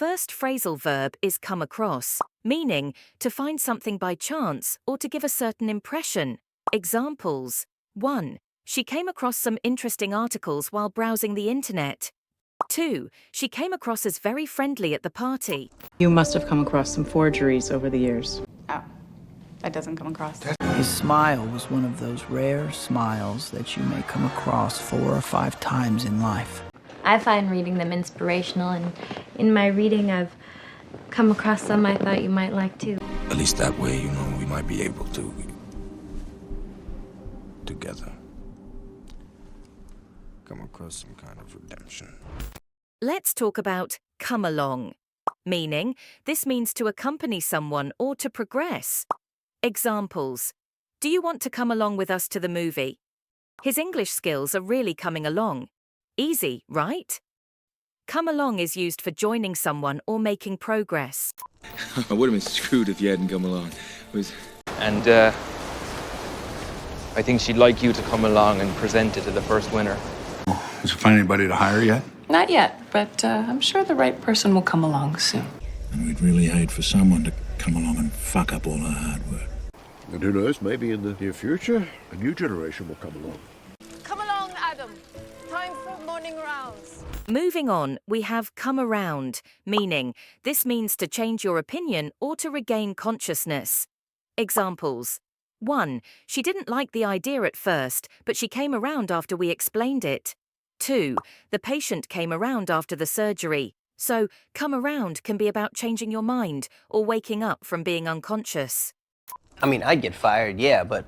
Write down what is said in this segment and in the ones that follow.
first phrasal verb is come across, meaning to find something by chance or to give a certain impression. Examples: 1. She came across some interesting articles while browsing the internet. 2. She came across as very friendly at the party. You must have come across some forgeries over the years. Oh, that doesn't come across. His smile was one of those rare smiles that you may come across 4 or 5 times in life. I find reading them inspirational, and in my reading I've come across some I thought you might like too. At least that way, we might be able to together come across some kind of redemption. Let's talk about come along, meaning this means to accompany someone or to progress. Examples: do you want to come along with us to the movie? His English skills are really coming along. Easy, right? Come along is used for joining someone or making progress. I would have been screwed if you hadn't come along. And I think she'd like you to come along and present it to the first winner. Did you find anybody to hire yet? Not yet, but I'm sure the right person will come along soon. And we'd really hate for someone to come along and fuck up all our hard work. And who knows, maybe in the near future, a new generation will come along. Come along, Adam. Time for morning rounds. Moving on, we have come around, meaning this means to change your opinion or to regain consciousness. Examples: 1. She didn't like the idea at first, but she came around after we explained it. 2. The patient came around after the surgery. So, come around can be about changing your mind or waking up from being unconscious. I mean, I'd get fired, yeah, but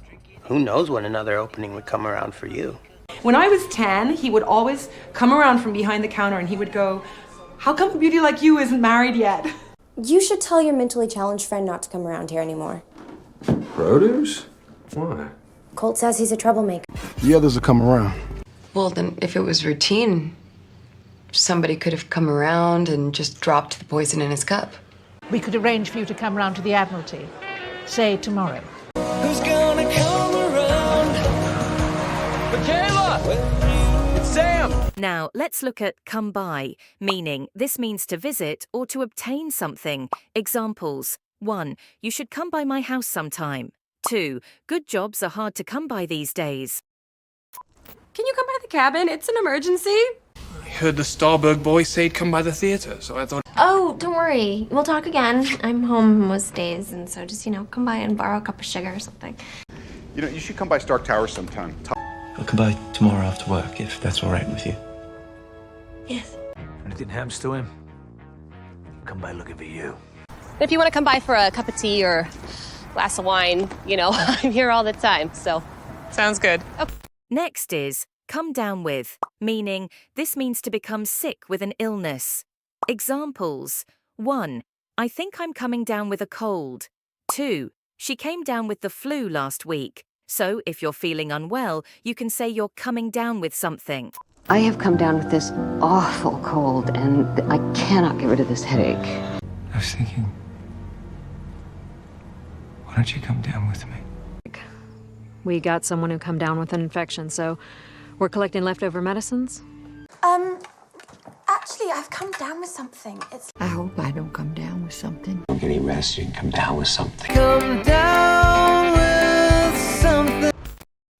who knows when another opening would come around for you. When I was 10, he would always come around from behind the counter and he would go, "How come a beauty like you isn't married yet?" You should tell your mentally challenged friend not to come around here anymore. Produce? Why? Colt says he's a troublemaker. The others will come around. Well, then, if it was routine, somebody could have come around and just dropped the poison in his cup. We could arrange for you to come round to the Admiralty, say tomorrow. Who's gonna come around? Michaela! It's Sam! Now, let's look at come by, meaning this means to visit or to obtain something. Examples: 1. You should come by my house sometime. 2. Good jobs are hard to come by these days. Can you come by the cabin? It's an emergency. I heard the Starberg boys say he'd come by the theater, so I thought... Oh, don't worry. We'll talk again. I'm home most days, and so just, come by and borrow a cup of sugar or something. You should come by Stark Tower sometime. I'll come by tomorrow after work, if that's all right with you. Yes. Anything happens to him, come by looking for you. If you want to come by for a cup of tea or a glass of wine, I'm here all the time, so. Sounds good. Oh. Next is come down with, meaning this means to become sick with an illness. Examples: 1. I think I'm coming down with a cold. 2. She came down with the flu last week. So, if you're feeling unwell, you can say you're coming down with something. I have come down with this awful cold, and I cannot get rid of this headache. I was thinking, why don't you come down with me? We got someone who come down with an infection, so we're collecting leftover medicines. Actually, I've come down with something. I hope I don't come down with something. Don't get any rest, you can come down with something. Come down with something.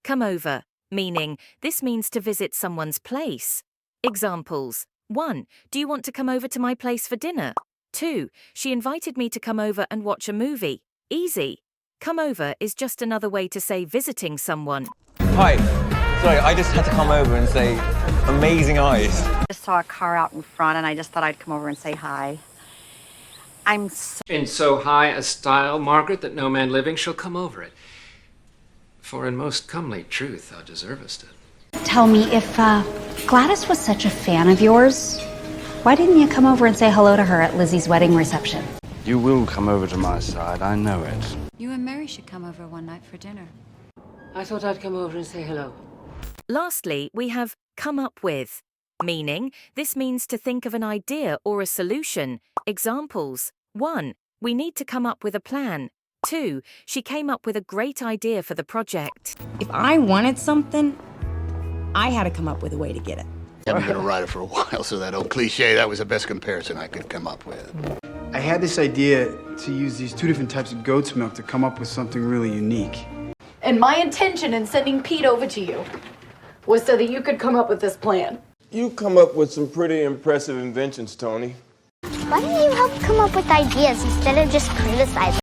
Come over, meaning this means to visit someone's place. Examples: 1. Do you want to come over to my place for dinner? 2. She invited me to come over and watch a movie. Easy. Come over is just another way to say visiting someone. Hi. Sorry, I just had to come over and say amazing eyes. I just saw a car out in front and I just thought I'd come over and say hi. In so high a style, Margaret, that no man living shall come over it. For in most comely truth thou deservest it. Tell me, if Gladys was such a fan of yours, why didn't you come over and say hello to her at Lizzie's wedding reception? You will come over to my side, I know it. You and Mary should come over one night for dinner. I thought I'd come over and say hello. Lastly, we have come up with, meaning this means to think of an idea or a solution. Examples: 1. We need to come up with a plan. 2. She came up with a great idea for the project. If I wanted something, I had to come up with a way to get it. I've been a writer for a while, so that old cliche, that was the best comparison I could come up with. I had this idea to use these 2 different types of goat's milk to come up with something really unique. And my intention in sending Pete over to you was so that you could come up with this plan. You come up with some pretty impressive inventions, Tony. Why don't you help come up with ideas instead of just criticizing?